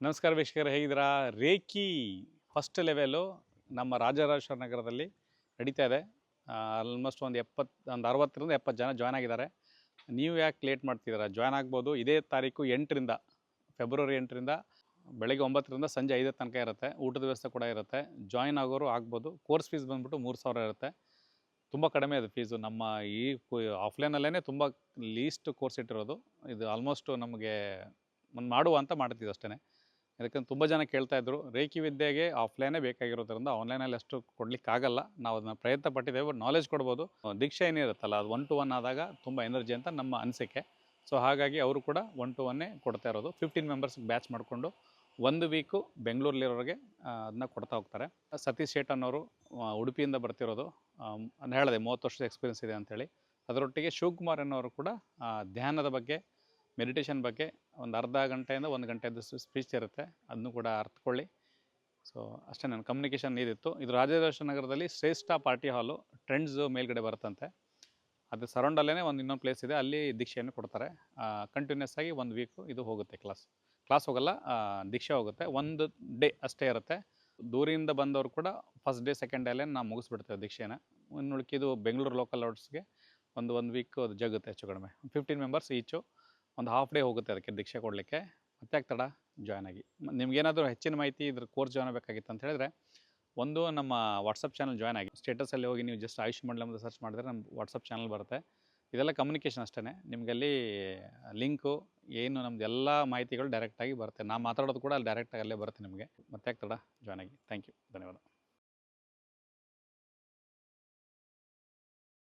ನಮಸ್ಕಾರ ವೀಕ್ಷಕರೇ, ಹೇಗಿದ್ದೀರಾ? ರೇಖಿ ಫಸ್ಟ್ ಲೆವೆಲು ನಮ್ಮ ರಾಜರಾಜೇಶ್ವರ ನಗರದಲ್ಲಿ ನಡೀತಾ ಇದೆ. ಆಲ್ಮೋಸ್ಟ್ ಒಂದು 60ರಿಂದ 70 ಜನ ಜಾಯ್ನ್ ಆಗಿದ್ದಾರೆ. ನೀವು ಯಾಕೆ ಲೇಟ್ ಮಾಡ್ತಿದ್ದೀರಾ? ಜಾಯ್ನ್ ಆಗ್ಬೋದು. ಇದೇ ತಾರೀಕು 8ರಿಂದ ಫೆಬ್ರವರಿ 8ರಿಂದ ಬೆಳಗ್ಗೆ 9ರಿಂದ ಸಂಜೆ 5 ತನಕ ಇರುತ್ತೆ. ಊಟದ ವ್ಯವಸ್ಥೆ ಕೂಡ ಇರುತ್ತೆ. ಜಾಯ್ನ್ ಆಗೋರು ಆಗ್ಬೋದು. ಕೋರ್ಸ್ ಫೀಸ್ ಬಂದುಬಿಟ್ಟು 3000 ಇರುತ್ತೆ. ತುಂಬ ಕಡಿಮೆ ಅದು ಫೀಸು. ನಮ್ಮ ಈ ಆಫ್ಲೈನಲ್ಲೇ ತುಂಬ ಲೀಸ್ಟ್ ಕೋರ್ಸ್ ಇಟ್ಟಿರೋದು. ಇದು ಆಲ್ಮೋಸ್ಟು ನಮಗೆ ಮಾಡುವ ಅಂತ ಮಾಡ್ತಿದ್ದು ಅಷ್ಟೇ. ಯಾಕಂದ್ರೆ ತುಂಬ ಜನ ಕೇಳ್ತಾಯಿದ್ರು, ರೇಖಿ ವಿದ್ಯೆಗೆ ಆಫ್ಲೈನೇ ಬೇಕಾಗಿರೋದ್ರಿಂದ ಆನ್ಲೈನಲ್ಲಿ ಅಷ್ಟು ಕೊಡಲಿಕ್ಕಾಗಲ್ಲ. ನಾವು ಅದನ್ನ ಪ್ರಯತ್ನ ಪಟ್ಟಿದ್ದೇವೆ, ಬಟ್ ನಾಲೆಜ್ ಕೊಡ್ಬೋದು. ದೀಕ್ಷೆ ಏನಿರುತ್ತಲ್ಲ, ಅದು 1 to 1 ಆದಾಗ ತುಂಬ ಎನರ್ಜಿ ಅಂತ ನಮ್ಮ ಅನಿಸಿಕೆ. ಸೊ ಹಾಗಾಗಿ ಅವರು ಕೂಡ 1 to 1 ಕೊಡ್ತಾ ಇರೋದು. 15 ಮೆಂಬರ್ಸ್ಗೆ ಬ್ಯಾಚ್ ಮಾಡಿಕೊಂಡು 1 ವೀಕು ಬೆಂಗಳೂರಲ್ಲಿರೋರಿಗೆ ಅದನ್ನ ಕೊಡ್ತಾ ಹೋಗ್ತಾರೆ. ಸತೀಶ್ ಶೇಟ್ ಅನ್ನೋರು ಉಡುಪಿಯಿಂದ ಬರ್ತಿರೋದು. ನಾನು ಹೇಳಿದೆ 30 ವರ್ಷದ ಎಕ್ಸ್ಪೀರಿಯನ್ಸ್ ಇದೆ ಅಂಥೇಳಿ. ಅದರೊಟ್ಟಿಗೆ ಶಿವಕುಮಾರ್ ಅನ್ನೋರು ಕೂಡ ಧ್ಯಾನದ ಬಗ್ಗೆ, ಮೆಡಿಟೇಷನ್ ಬಗ್ಗೆ ಒಂದು ಅರ್ಧ ಗಂಟೆಯಿಂದ 1 ಗಂಟೆದು ಸ್ಪೀಚ್ ಇರುತ್ತೆ. ಅದನ್ನು ಕೂಡ ಅರ್ಥಕೊಳ್ಳಿ. ಸೊ ಅಷ್ಟೇ, ನನ್ನ ಕಮ್ಯುನಿಕೇಷನ್ ಇದಿತ್ತು. ಇದು ರಾಜರಾಜೇಶ್ವರ ನಗರದಲ್ಲಿ ಶ್ರೇಷ್ಠ ಪಾರ್ಟಿ ಹಾಲು ಟ್ರೆಂಡ್ಸ್ ಮೇಲ್ಗಡೆ ಬರುತ್ತಂತೆ. ಅದು ಸರೌಂಡಲ್ಲೇ ಇನ್ನೊಂದು ಪ್ಲೇಸ್ ಇದೆ, ಅಲ್ಲಿ ದೀಕ್ಷೆಯನ್ನು ಕೊಡ್ತಾರೆ. ಕಂಟಿನ್ಯೂಸ್ ಆಗಿ 1 ವೀಕು ಇದು ಹೋಗುತ್ತೆ. ಕ್ಲಾಸ್ ಹೋಗಲ್ಲ, ದೀಕ್ಷೆ ಹೋಗುತ್ತೆ. 1 ಡೇ ಅಷ್ಟೇ ಇರುತ್ತೆ. ದೂರಿಂದ ಬಂದವರು ಕೂಡ ಫಸ್ಟ್ ಡೇ ಸೆಕೆಂಡ್ ಡೇಲೇ ನಾವು ಮುಗಿಸ್ಬಿಡ್ತೇವೆ ದೀಕ್ಷೆನ. ಇನ್ನು ಉಳ್ಕಿದ್ದು ಬೆಂಗಳೂರು ಲೋಕಲ್ ಔಟ್ಸ್ಗೆ ಒಂದು ವೀಕ್ ಅದು ಜಗುತ್ತೆ ಹೆಚ್ಚು ಕಡಿಮೆ. 15 ಮೆಂಬರ್ಸ್ ಈಚು. ಒಂದು ಹಾಫ್ ಡೇ ಹೋಗುತ್ತೆ ಅದಕ್ಕೆ ದೀಕ್ಷೆ ಕೊಡಲಿಕ್ಕೆ. ಮತ್ತೆ ತಡ ಜಾಯ್ನ್ ಆಗಿ. ನಿಮ್ಗೇನಾದರೂ ಹೆಚ್ಚಿನ ಮಾಹಿತಿ ಇದ್ರ ಕೋರ್ಸ್ ಜಾಯ್ನ್ ಆಗಬೇಕಾಗಿತ್ತು ಅಂತ ಹೇಳಿದ್ರೆ, ಒಂದು ನಮ್ಮ ವಾಟ್ಸಪ್ ಚಾನಲ್ ಜಾಯ್ನ್ ಆಗಿ. ಸ್ಟೇಟಸಲ್ಲಿ ಹೋಗಿ ನೀವು ಜಸ್ಟ್ ಆಯುಷ್ ಮಂಡಲಂ ಅಂತ ಸರ್ಚ್ ಮಾಡಿದ್ರೆ ನಮ್ಮ ವಾಟ್ಸಪ್ ಚಾನಲ್ ಬರುತ್ತೆ. ಇದೆಲ್ಲ ಕಮ್ಯುನಿಕೇಷನ್ ಅಷ್ಟೇ. ನಿಮಗಲ್ಲಿ ಲಿಂಕು ಏನು ನಮ್ದು ಎಲ್ಲ ಮಾಹಿತಿಗಳು ಡೈರೆಕ್ಟಾಗಿ ಬರುತ್ತೆ. ನಾನು ಮಾತಾಡೋದು ಕೂಡ ಅಲ್ಲಿ ಡೈರೆಕ್ಟಾಗಿ ಅಲ್ಲೇ ಬರುತ್ತೆ ನಿಮಗೆ. ಮತ್ತೆ ತಡ ಜಾಯ್ನ್ ಆಗಿ. ಥ್ಯಾಂಕ್ ಯು, ಧನ್ಯವಾದ.